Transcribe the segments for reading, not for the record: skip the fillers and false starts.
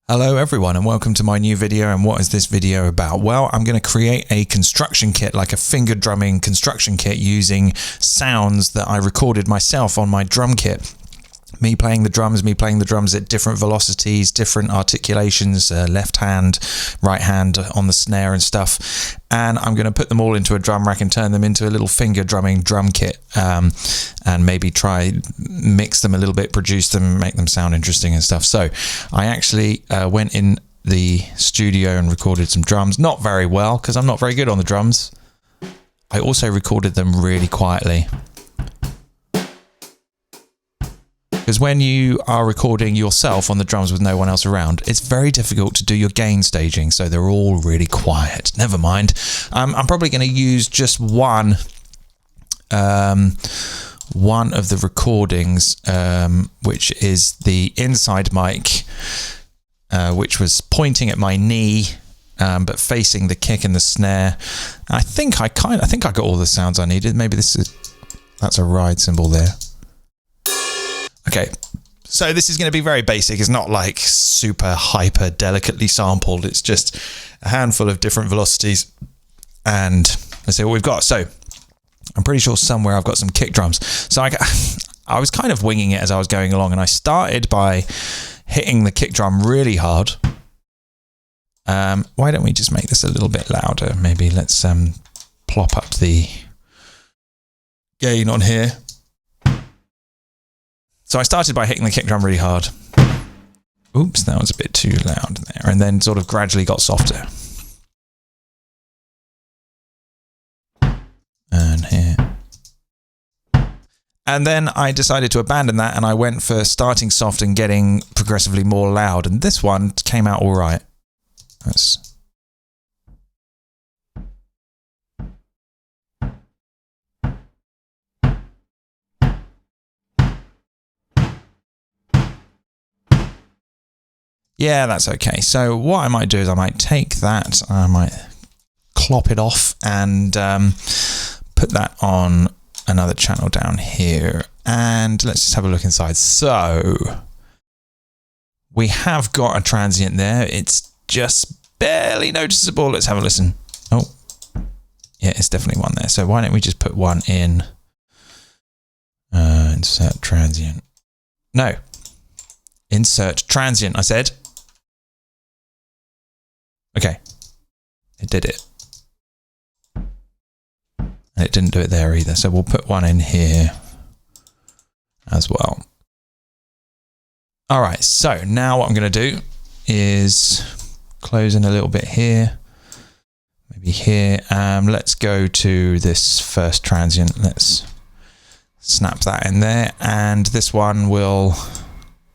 Hello everyone and welcome to my new video. And what is this video about? Well, I'm going to create a construction kit, like a finger drumming construction kit using sounds that I recorded myself on my drum kit. Me playing the drums at different velocities, different articulations, left hand, right hand on the snare and stuff. And I'm going to put them all into a drum rack and turn them into a little finger drumming drum kit, and maybe try mix them a little bit, produce them, make them sound interesting and stuff. So I actually went in the studio and recorded some drums, not very well because I'm not very good on the drums. I also recorded them really quietly. Because when you are recording yourself on the drums with no one else around, it's very difficult to do your gain staging, so they're all really quiet. Never mind. I'm probably going to use just one of the recordings, which is the inside mic, which was pointing at my knee, but facing the kick and the snare. I think I got all the sounds I needed. Maybe that's a ride cymbal there. Okay, so this is going to be very basic. It's not like super hyper delicately sampled. It's just a handful of different velocities and let's see what we've got. So I'm pretty sure somewhere I've got some kick drums. So I was kind of winging it as I was going along, and I started by hitting the kick drum really hard. Why don't we just make this a little bit louder? Maybe let's plop up the gain on here. So I started by hitting the kick drum really hard. Oops, that was a bit too loud there. And then sort of gradually got softer. And here. And then I decided to abandon that and I went for starting soft and getting progressively more loud. And this one came out all right. Yeah, that's okay. So what I might do is I might take that, I might clop it off and put that on another channel down here. And let's just have a look inside. So we have got a transient there. It's just barely noticeable. Let's have a listen. Oh, yeah, it's definitely one there. So why don't we just put one in? Insert transient. No. Insert transient, I said. Okay, it did it. And it didn't do it there either, so we'll put one in here as well. All right, so now what I'm going to do is close in a little bit here, maybe here. Let's go to this first transient. Let's snap that in there, and this one will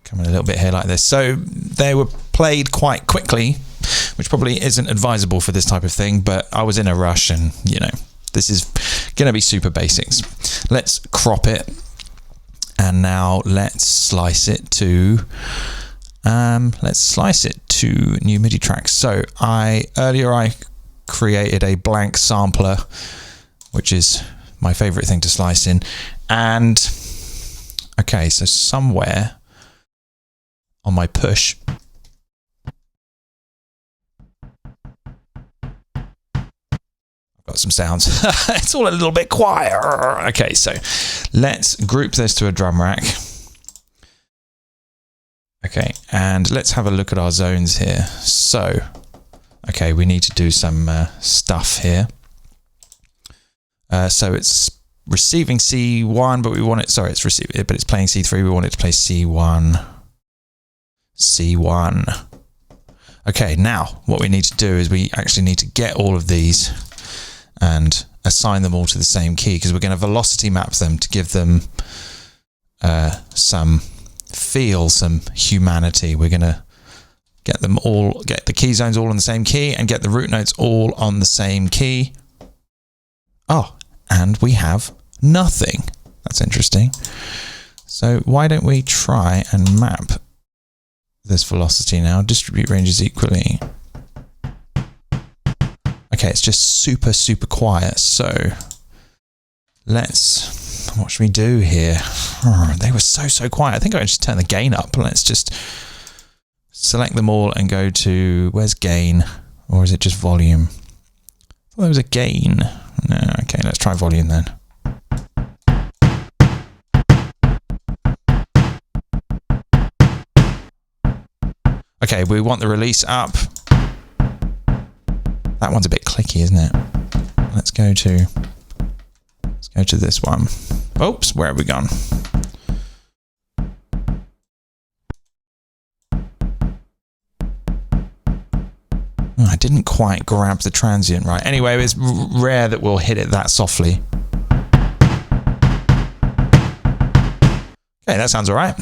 come in a little bit here like this. So they were played quite quickly, which probably isn't advisable for this type of thing, but I was in a rush and, you know, this is going to be super basics. Let's crop it. And now let's slice it to new MIDI tracks. So earlier I created a blank sampler, which is my favorite thing to slice in. And okay, so somewhere on my push, got some sounds. It's all a little bit quiet. Okay, so let's group this to a drum rack. Okay, and let's have a look at our zones here. So, okay, we need to do some stuff here. So it's receiving C1, but we want it, sorry, it's receiving, but it's playing C3. We want it to play C1, C1. Okay, now what we need to do is we actually need to get all of these and assign them all to the same key, because we're going to velocity map them to give them some feel, some humanity. We're going to get them all, get the key zones all on the same key and get the root notes all on the same key. Oh, and we have nothing. That's interesting. So why don't we try and map this velocity now? Distribute ranges equally. Okay, it's just super, super quiet. So what should we do here? Oh, they were so quiet. I think I just turn the gain up. Let's just select them all and go to, where's gain? Or is it just volume? I thought there was a gain. No, okay, let's try volume then. Okay, we want the release up. That one's a bit clicky, isn't it? Let's go to this one. Oops, where have we gone? Oh, I didn't quite grab the transient right. Anyway, it's rare that we'll hit it that softly. Okay, that sounds all right.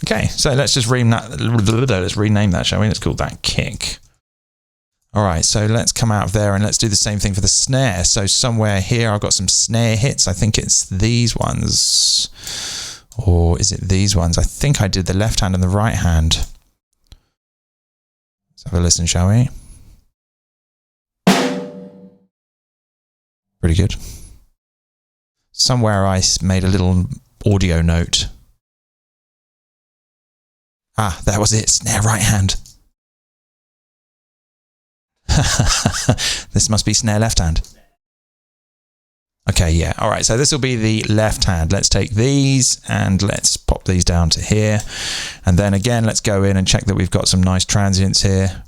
Okay, so let's just rename that, shall we? Let's call that kick. All right, so let's come out of there and let's do the same thing for the snare. So somewhere here, I've got some snare hits. I think it's these ones. Or is it these ones? I think I did the left hand and the right hand. Let's have a listen, shall we? Pretty good. Somewhere I made a little audio note. Ah, that was it. Snare right hand. This must be snare left hand. Okay, yeah. All right, so this will be the left hand. Let's take these and let's pop these down to here. And then again, let's go in and check that we've got some nice transients here.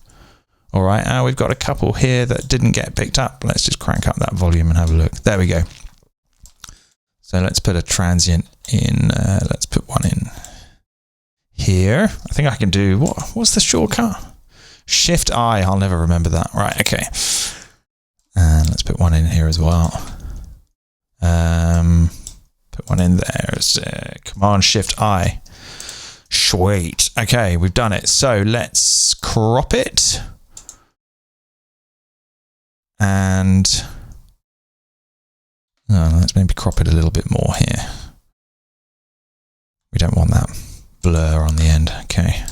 All right, we've got a couple here that didn't get picked up. Let's just crank up that volume and have a look. There we go. So let's put a transient in. Let's put one in here. I think I can do, what's the shortcut? Shift I, I'll never remember that. Right, okay. And let's put one in here as well. Put one in there. It's Command Shift I. Sweet. Okay, we've done it. So let's crop it. And let's maybe crop it a little bit more here. We don't want that blur on the end. Okay.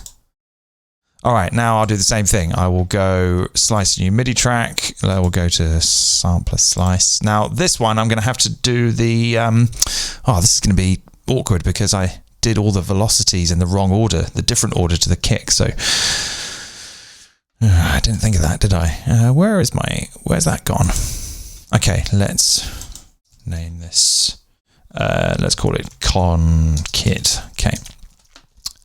All right, now I'll do the same thing. I will go slice a new MIDI track. I will go to sampler slice. Now this one, I'm going to have to do the, this is going to be awkward because I did all the velocities in the wrong order, the different order to the kick. So I didn't think of that, did I? Where's that gone? Okay, let's name this. Let's call it con kit. Okay.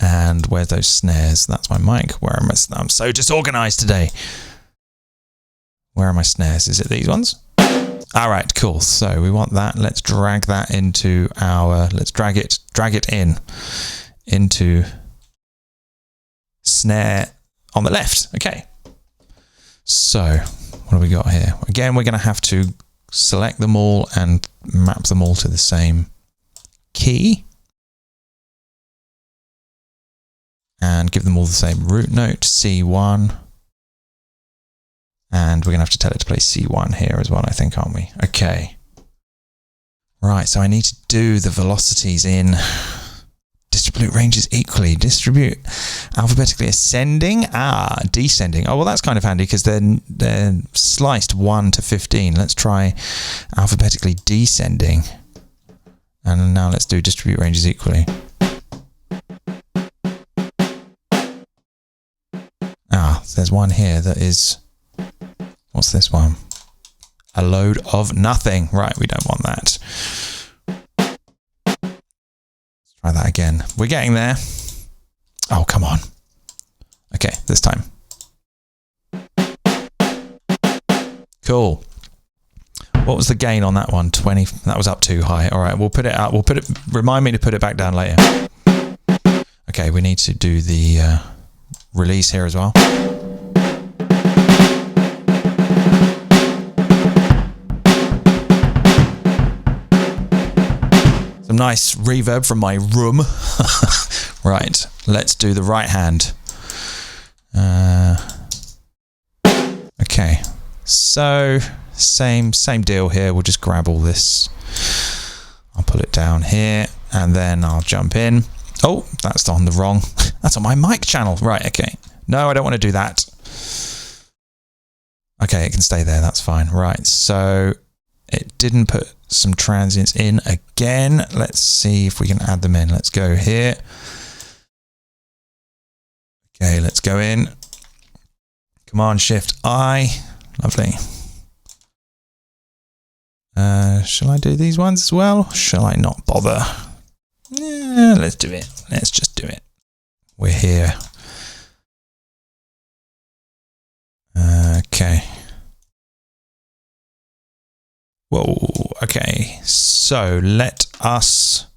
And where's those snares? That's my mic. Where am I? I'm so disorganized today. Where are my snares? Is it these ones? All right, cool. So we want that. Let's drag that into let's drag it into snare on the left. Okay. So what do we got here? Again, we're going to have to select them all and map them all to the same key. And give them all the same root note, C1. And we're going to have to tell it to play C1 here as well, I think, aren't we? Okay. Right, so I need to do the velocities in distribute ranges equally. Distribute alphabetically ascending, descending. Oh, well, that's kind of handy because they're sliced 1 to 15. Let's try alphabetically descending. And now let's do distribute ranges equally. There's one here that is, what's this one? A load of nothing. Right, we don't want that. Let's try that again. We're getting there. Oh, come on. Okay, this time. Cool. What was the gain on that one? 20. That was up too high. All right, we'll put it out. Remind me to put it back down later. Okay, we need to do the release here as well. Some nice reverb from my room. Right, let's do the right hand. Okay, so same deal here. We'll just grab all this. I'll put it down here and then I'll jump in. Oh, that's on the wrong. That's on my mic channel. Right, okay. No, I don't want to do that. Okay, it can stay there. That's fine. Right, so it didn't put some transients in again. Let's see if we can add them in. Let's go here. Okay, let's go in. Command Shift I. Lovely. Shall I do these ones as well? Shall I not bother? Yeah, let's do it. Let's just do it. We're here. Okay. Whoa. Okay. So let us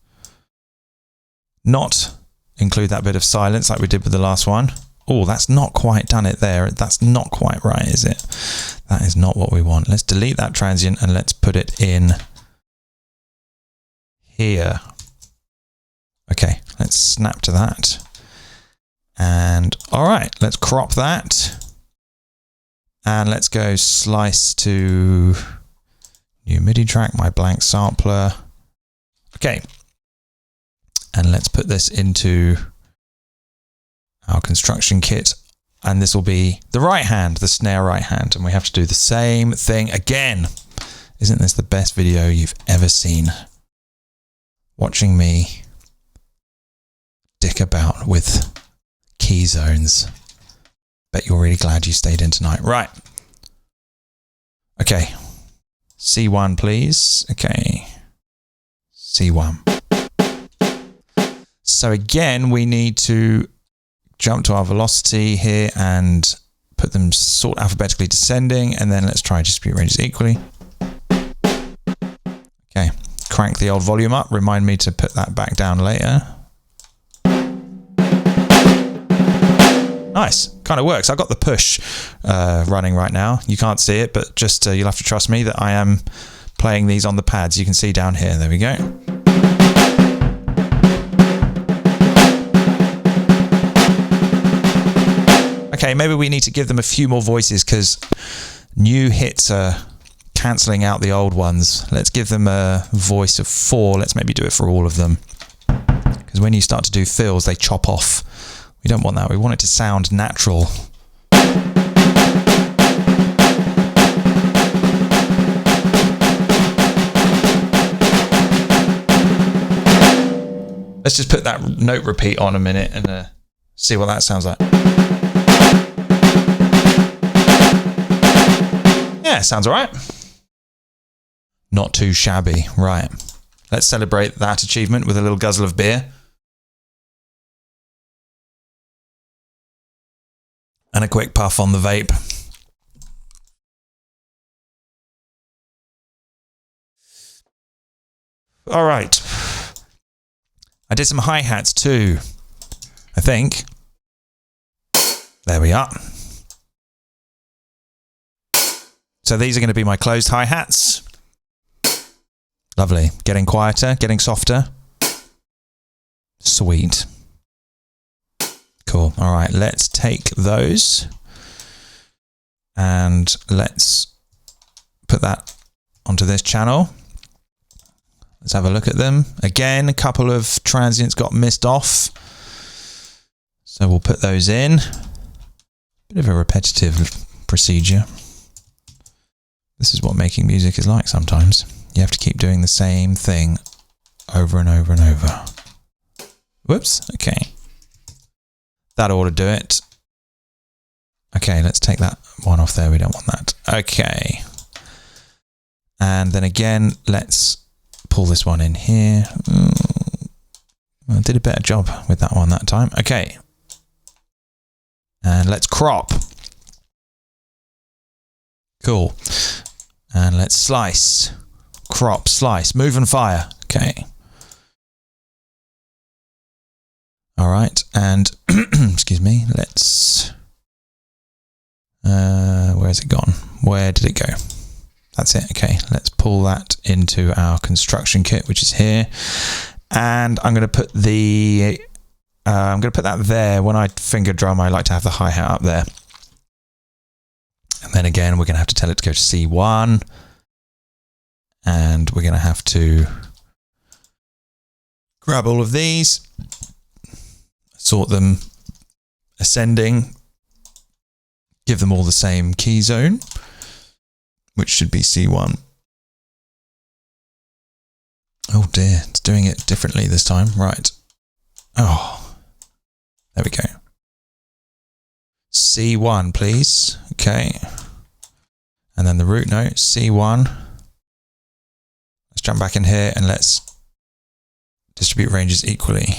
not include that bit of silence like we did with the last one. Oh, that's not quite done it there. That's not quite right, is it? That is not what we want. Let's delete that transient and let's put it in here. Okay, let's snap to that. And all right, let's crop that. And let's go slice to new MIDI track, my blank sampler. Okay. And let's put this into our construction kit. And this will be the right hand, the snare right hand. And we have to do the same thing again. Isn't this the best video you've ever seen? Watching me dick about with key zones. Bet you're really glad you stayed in tonight. Right. Okay. C1, please. Okay. C1. So again, we need to jump to our velocity here and put them sort alphabetically descending, and then let's try distribute ranges equally. Okay, crank the old volume up. Remind me to put that back down later. Nice, kind of works. I've got the push running right now. You can't see it, but just you'll have to trust me that I am playing these on the pads. You can see down here. There we go. Okay, maybe we need to give them a few more voices because new hits are cancelling out the old ones. Let's give them a voice of 4. Let's maybe do it for all of them. Because when you start to do fills, they chop off. We don't want that. We want it to sound natural. Let's just put that note repeat on a minute and see what that sounds like. Yeah, sounds all right. Not too shabby. Right. Let's celebrate that achievement with a little guzzle of beer. And a quick puff on the vape. All right. I did some hi-hats too, I think. There we are. So these are going to be my closed hi-hats. Lovely. Getting quieter, getting softer. Sweet. Cool. All right, let's take those and let's put that onto this channel. Let's have a look at them. Again, a couple of transients got missed off. So we'll put those in. Bit of a repetitive procedure. This is what making music is like sometimes. You have to keep doing the same thing over and over and over. Whoops, okay. That ought to do it. Okay, let's take that one off there. We don't want that. Okay. And then again, let's pull this one in here. I did a better job with that one that time. Okay. And let's crop. Cool. And let's slice. Crop, slice, move and fire. Okay. All right. And, excuse me, let's... where's it gone? Where did it go? That's it. Okay, let's pull that into our construction kit, which is here. And I'm going to put the... I'm going to put that there. When I finger drum, I like to have the hi-hat up there. And then again, we're going to have to tell it to go to C1. And we're going to have to grab all of these, sort them ascending, give them all the same key zone, which should be C1. Oh dear, it's doing it differently this time. Right. Oh, there we go. C1, please. Okay. And then the root note, C1. Let's jump back in here and let's distribute ranges equally.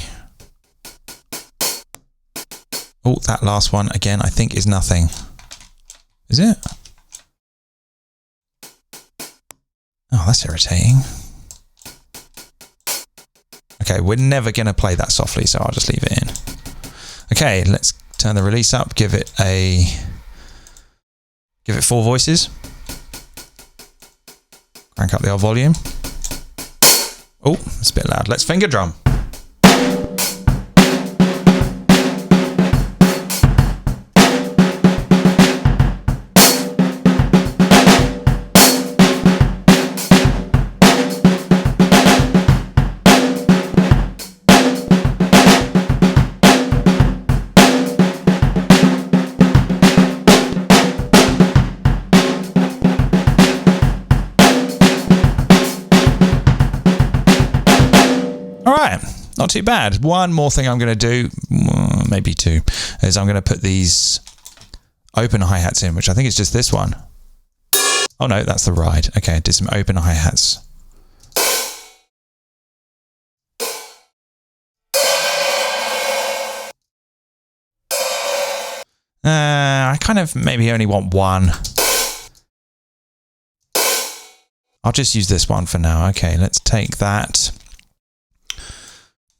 Oh, that last one, again, I think is nothing. Is it? Oh, that's irritating. Okay, we're never going to play that softly, so I'll just leave it in. Okay, let's turn the release up, give it 4 voices. Crank up the old volume. Oh, it's a bit loud. Let's finger drum. Not too bad. One more thing I'm going to do, maybe 2, is I'm going to put these open hi-hats in, which I think is just this one. Oh no, that's the ride. Okay, did some open hi-hats. I kind of maybe only want 1. I'll just use this one for now. Okay, let's take that.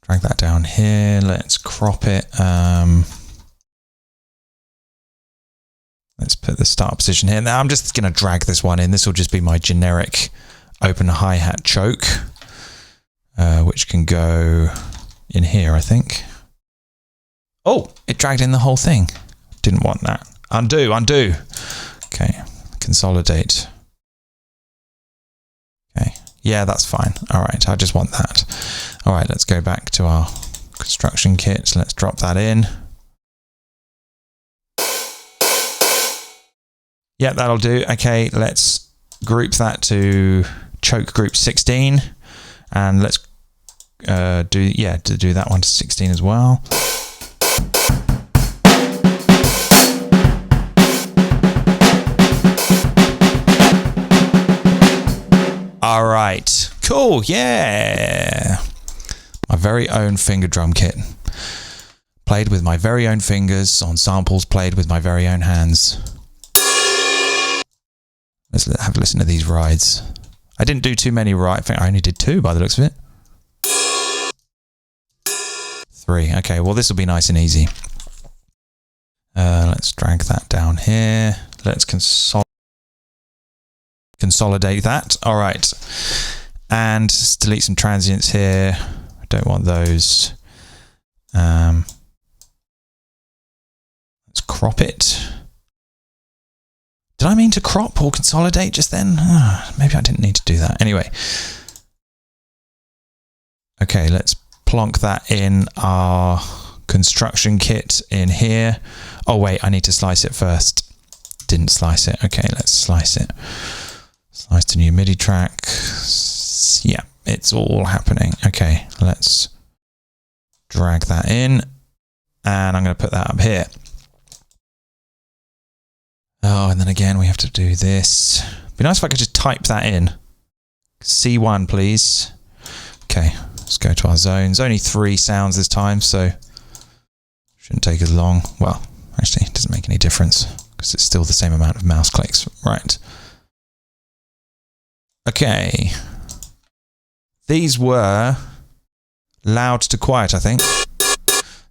Drag that down here. Let's crop it. Let's put the start position here. Now I'm just going to drag this one in. This will just be my generic open hi-hat choke, which can go in here, I think. Oh, it dragged in the whole thing. Didn't want that. Undo, undo. Okay, consolidate. Okay, yeah, that's fine. All right, I just want that. All right, let's go back to our construction kit. So let's drop that in. Yeah, that'll do. Okay, let's group that to choke group 16. And let's do that one to 16 as well. All right, cool, yeah. My very own finger drum kit. Played with my very own fingers on samples played with my very own hands. Let's have a listen to these rides. I didn't do too many rides. I think I only did 2 by the looks of it. 3. Okay, well this will be nice and easy. Let's drag that down here. Let's consolidate that. All right. And delete some transients here. I don't want those. Let's crop it. Did I mean to crop or consolidate just then? Maybe I didn't need to do that. Anyway. Okay, let's plonk that in our construction kit in here. Oh wait, I need to slice it first. Didn't slice it. Okay, let's slice it. Slice to new MIDI track. Yeah, it's all happening. Okay, let's drag that in. And I'm going to put that up here. Oh, and then again, we have to do this. It'd be nice if I could just type that in. C1, please. Okay, let's go to our zones. Only 3 sounds this time, so shouldn't take as long. Well, actually, it doesn't make any difference because it's still the same amount of mouse clicks. Right. Okay. These were loud to quiet, I think.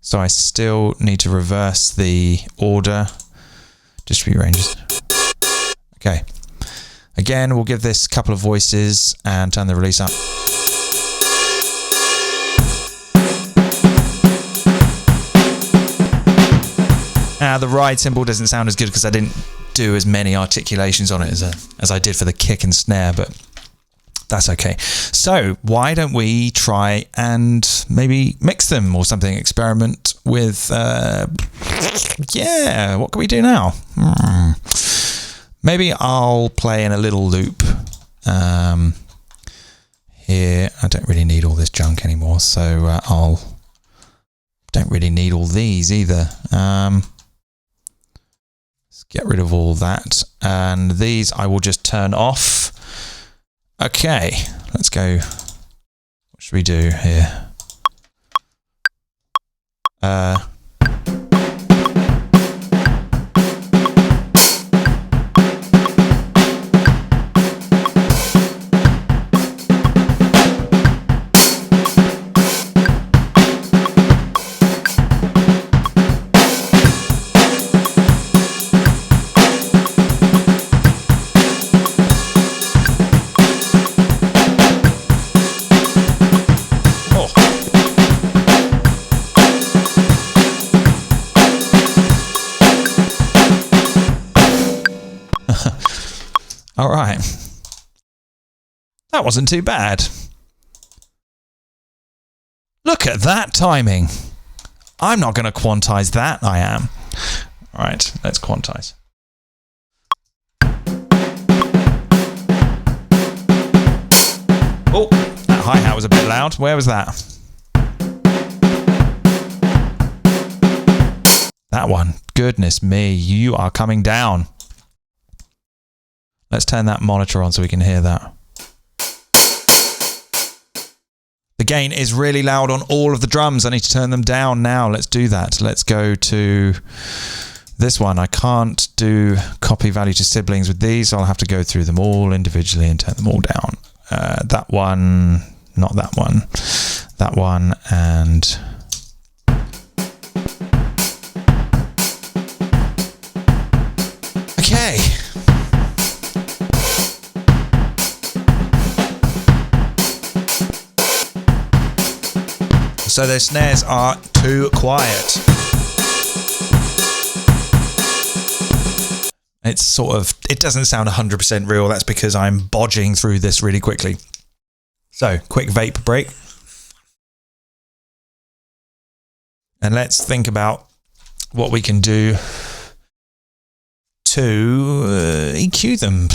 So I still need to reverse the order. Distribute ranges. Okay. Again, we'll give this a couple of voices and turn the release up. Now, the ride cymbal doesn't sound as good because I didn't do as many articulations on it as I did for the kick and snare, but that's okay. So why don't we try and maybe mix them or something, experiment with, yeah, what can we do now? Maybe I'll play in a little loop here. I don't really need all this junk anymore, so don't really need all these either. Get rid of all that. And these I will just turn off. Okay, let's go. What should we do here? All right. That wasn't too bad. Look at that timing. I'm not going to quantize that, I am. All right, let's quantize. Oh, that hi-hat was a bit loud. Where was that? That one. Goodness me, you are coming down. Let's turn that monitor on so we can hear that. The gain is really loud on all of the drums. I need to turn them down now. Let's do that. Let's go to this one. I can't do copy value to siblings with these, so I'll have to go through them all individually and turn them all down. That one, not that one, that one, and... Okay. So those snares are too quiet. It's sort of, it doesn't sound 100% real. That's because I'm bodging through this really quickly. So, quick vape break. And let's think about what we can do to EQ them.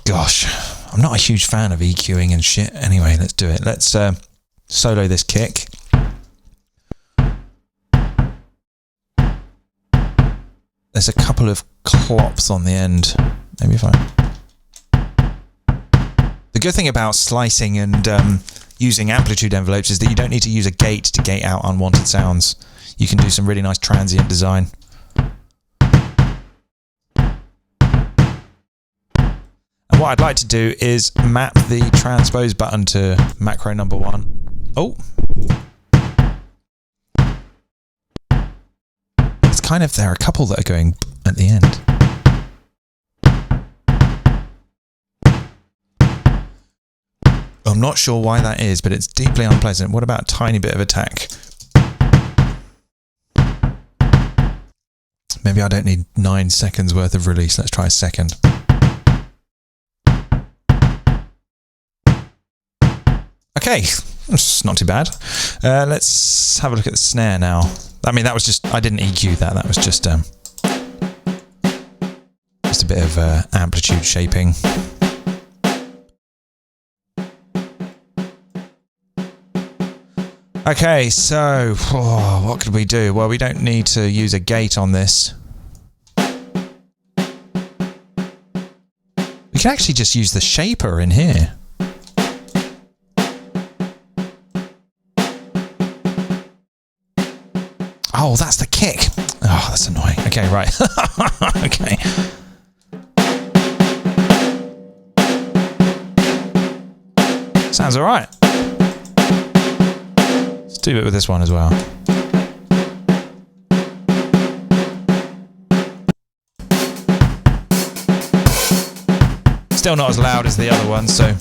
Gosh, I'm not a huge fan of EQing and shit. Anyway, let's do it. Let's solo this kick. There's a couple of clops on the end. Maybe if I... The good thing about slicing and using amplitude envelopes is that you don't need to use a gate to gate out unwanted sounds. You can do some really nice transient design. And what I'd like to do is map the transpose button to macro number 1. Oh! Kind of, there are a couple that are going at the end. I'm not sure why that is, but it's deeply unpleasant. What about a tiny bit of attack? Maybe I don't need 9 seconds worth of release. Let's try a second. Okay, that's not too bad. Let's have a look at the snare now. I mean, that was just, I didn't EQ that. That was just a bit of amplitude shaping. Okay, so what could we do? Well, we don't need to use a gate on this. We can actually just use the shaper in here. Oh, that's the kick. Oh, that's annoying. Okay, right. Okay. Sounds all right. Let's do it with this one as well. Still not as loud as the other one, so...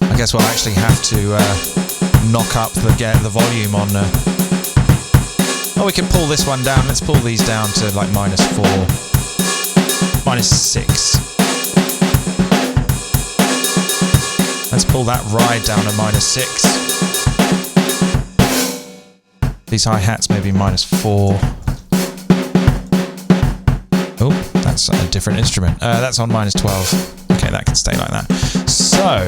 I guess we'll actually have to knock up the volume on... Oh, we can pull this one down. Let's pull these down to like -4, -6. Let's pull that ride down to -6. These hi-hats maybe -4. Oh, that's a different instrument. That's on -12. Okay, that can stay like that. So...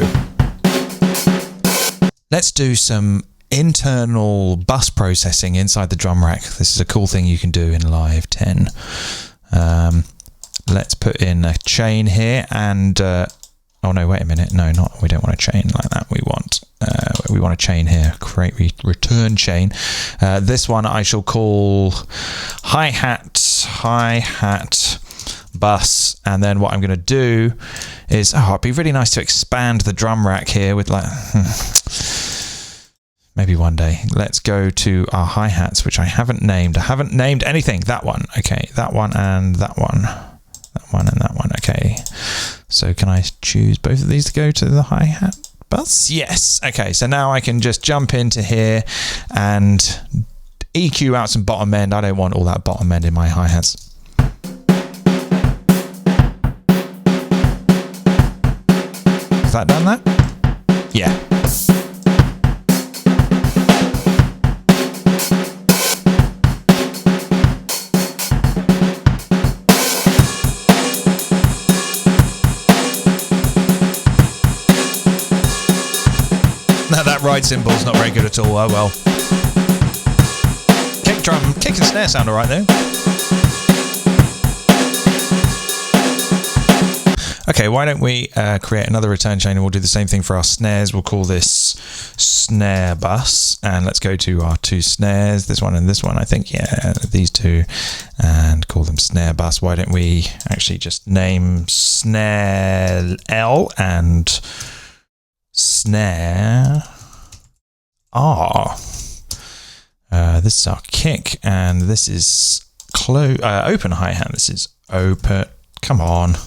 let's do some internal bus processing inside the drum rack. This is a cool thing you can do in Live 10. Let's put in a chain here and oh no, wait a minute. No, we don't want a chain like that. We want a chain here. Create return chain. This one I shall call hi-hat bus, and then what I'm going to do is, it'd be really nice to expand the drum rack here with like maybe one day. Let's go to our hi-hats, which I haven't named. I haven't named anything. That one. Okay, that one and that one. That one and that one. Okay. So can I choose both of these to go to the hi-hat bus? Yes. Okay, so now I can just jump into here and EQ out some bottom end. I don't want all that bottom end in my hi-hats. Has that done that? Yeah. Now that ride cymbal's not very good at all. Oh well. Kick and snare sound alright though. Okay, why don't we create another return chain and we'll do the same thing for our snares. We'll call this snare bus, and let's go to our two snares, this one and this one, I think. Yeah, these two, and call them snare bus. Why don't we actually just name snare L and snare R. This is our kick, and this is open hi-hat. This is open. Come on.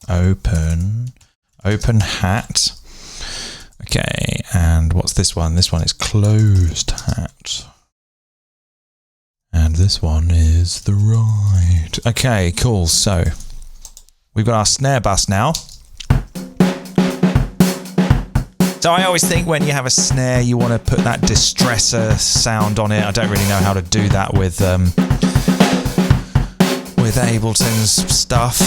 Open hat. Okay, and what's this one? This one is closed hat. And this one is the right. Okay, cool. So we've got our snare bus now. So I always think when you have a snare, you want to put that distressor sound on it. I don't really know how to do that with Ableton's stuff.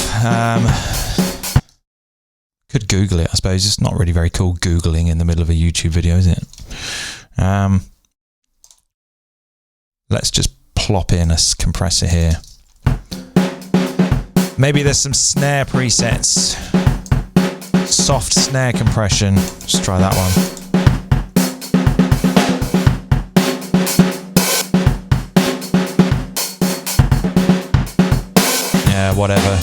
Could Google it, I suppose. It's not really very cool Googling in the middle of a YouTube video, is it? Let's just plop in a compressor here. Maybe there's some snare presets. Soft snare compression. Let's try that one. Yeah, whatever.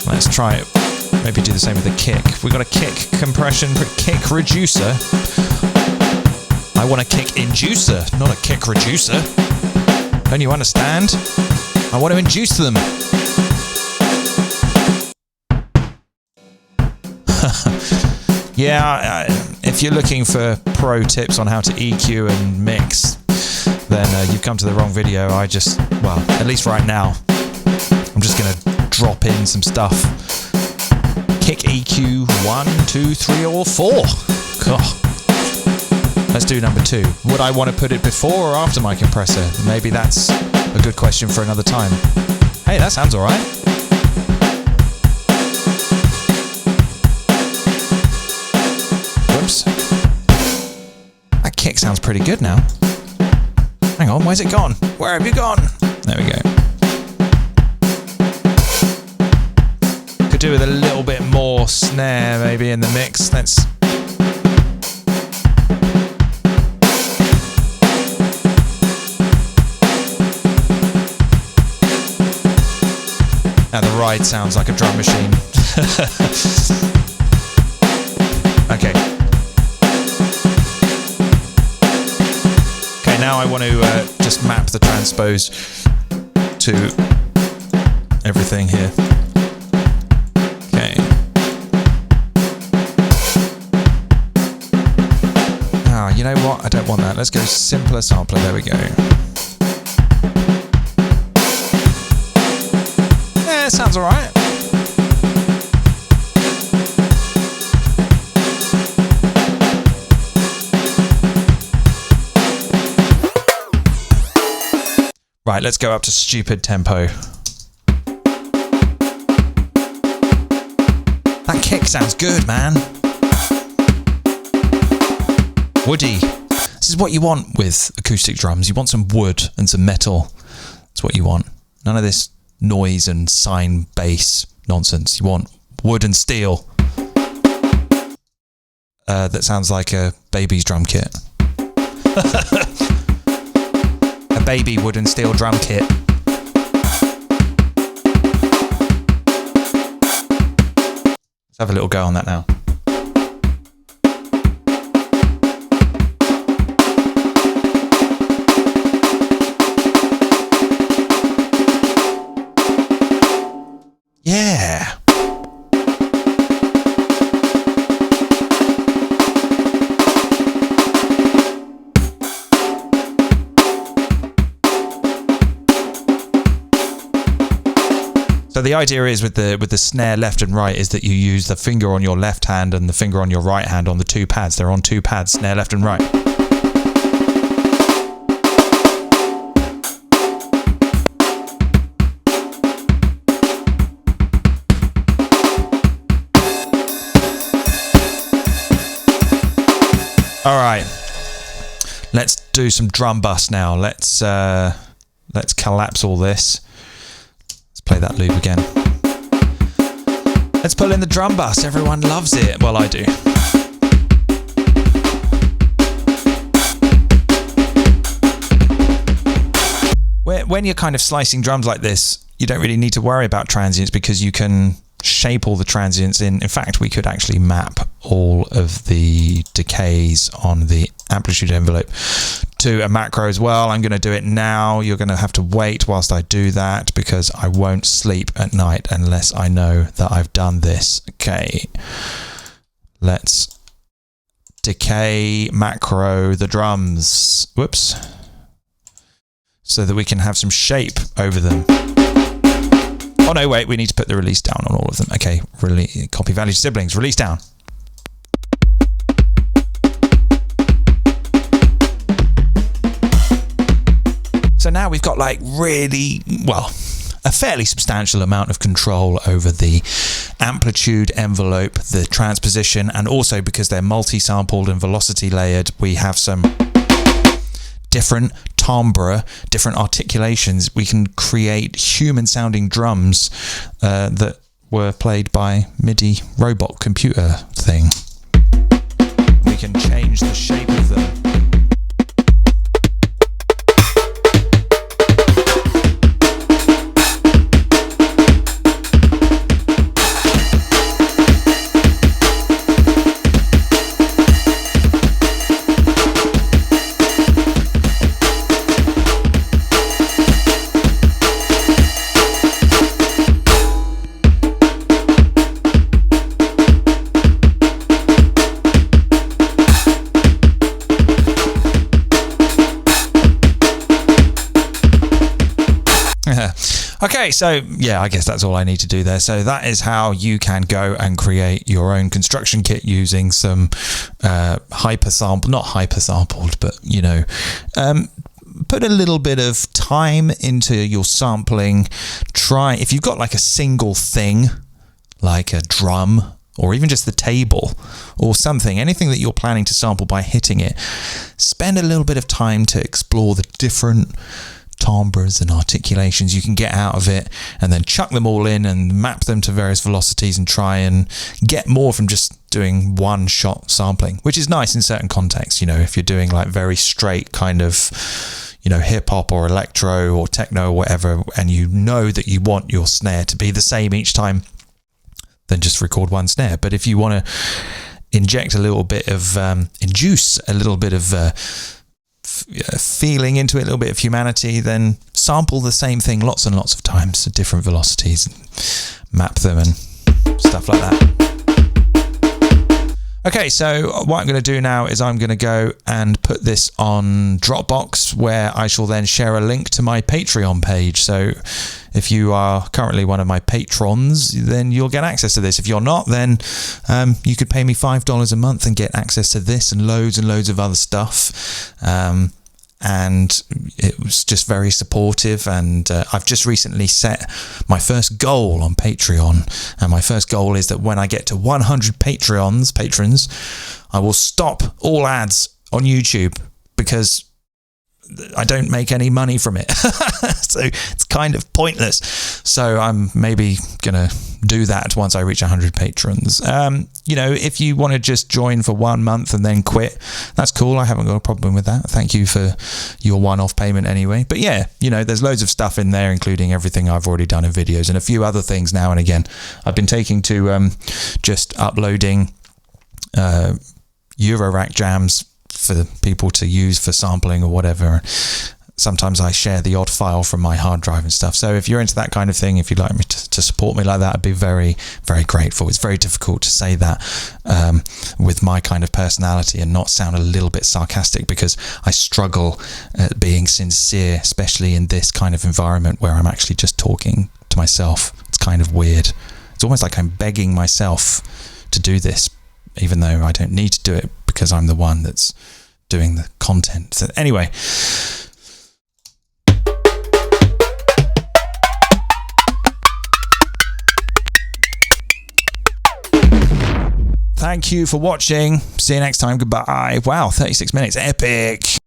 Let's try it. Maybe do the same with the kick. We've got a kick compression, kick reducer. I want a kick inducer, not a kick reducer. Don't you understand? I want to induce them. Yeah, if you're looking for pro tips on how to EQ and mix, then you've come to the wrong video. Well, at least right now, I'm just going to drop in some stuff. Kick EQ 1, 2, 3, or 4. God. Let's do number 2. Would I want to put it before or after my compressor? Maybe that's a good question for another time. Hey, that sounds alright. Whoops. That kick sounds pretty good now. Hang on, where's it gone? Where have you gone? There we go. Could do with a little bit more snare maybe in the mix. Let's... Now the ride sounds like a drum machine. Okay. Okay, now I want to just map the transpose to everything here. Okay. Ah, you know what? I don't want that. Let's go simpler sampler. There we go. Yeah, sounds alright. Right, let's go up to stupid tempo. That kick sounds good, man. Woody. This is what you want with acoustic drums. You want some wood and some metal. That's what you want. None of this noise and sine bass nonsense. You want wood and steel. That sounds like a baby's drum kit. A baby wood and steel drum kit. Let's have a little go on that now. Yeah. So the idea is with the snare left and right is that you use the finger on your left hand and the finger on your right hand on the two pads. They're on two pads, snare left and right. All right, let's do some drum bus now. Let's collapse all this. Let's play that loop again. Let's pull in the drum bus. Everyone loves it. Well, I do. When you're kind of slicing drums like this, you don't really need to worry about transients because you can shape all the transients in. In fact, we could actually map all of the decays on the amplitude envelope to a macro as well. I'm going to do it now. You're going to have to wait whilst I do that because I won't sleep at night unless I know that I've done this. Okay, let's decay macro the drums. Whoops. So that we can have some shape over them. Oh no, wait, we need to put the release down on all of them. Okay, copy value to siblings, release down. So now we've got like really, well, a fairly substantial amount of control over the amplitude envelope, the transposition, and also because they're multi-sampled and velocity layered, we have some different timbre, different articulations. We can create human sounding drums that were played by MIDI robot computer thing. We can change the shape of them. Okay, so yeah, I guess that's all I need to do there. So that is how you can go and create your own construction kit using some not hyper sampled, but you know, put a little bit of time into your sampling. Try, if you've got like a single thing, like a drum, or even just the table or something, anything that you're planning to sample by hitting it, spend a little bit of time to explore the different timbres and articulations you can get out of it, and then chuck them all in and map them to various velocities and try and get more from just doing one shot sampling, which is nice in certain contexts. You know, if you're doing like very straight kind of, you know, hip hop or electro or techno or whatever, and you know that you want your snare to be the same each time, then just record one snare. But if you want to inject a little bit of induce a little bit of feeling into it, a little bit of humanity, then sample the same thing lots and lots of times at different velocities and map them and stuff like that. Okay, so what I'm going to do now is I'm going to go and put this on Dropbox, where I shall then share a link to my Patreon page. So if you are currently one of my patrons, then you'll get access to this. If you're not, then you could pay me $5 a month and get access to this and loads of other stuff. And it was just very supportive, and I've just recently set my first goal on Patreon, and my first goal is that when I get to 100 patrons, I will stop all ads on YouTube because I don't make any money from it. So it's kind of pointless. So I'm maybe going to do that once I reach 100 patrons. You know, if you want to just join for 1 month and then quit, that's cool. I haven't got a problem with that. Thank you for your one-off payment anyway. But yeah, you know, there's loads of stuff in there, including everything I've already done in videos and a few other things now and again. I've been taking to just uploading eurorack jams for people to use for sampling or whatever. Sometimes I share the odd file from my hard drive and stuff. So if you're into that kind of thing, if you'd like me to support me like that, I'd be very, very grateful. It's very difficult to say that with my kind of personality and not sound a little bit sarcastic, because I struggle at being sincere, especially in this kind of environment where I'm actually just talking to myself. It's kind of weird. It's almost like I'm begging myself to do this, even though I don't need to do it because I'm the one that's doing the content. So anyway, thank you for watching. See you next time. Goodbye. Wow, 36 minutes. Epic.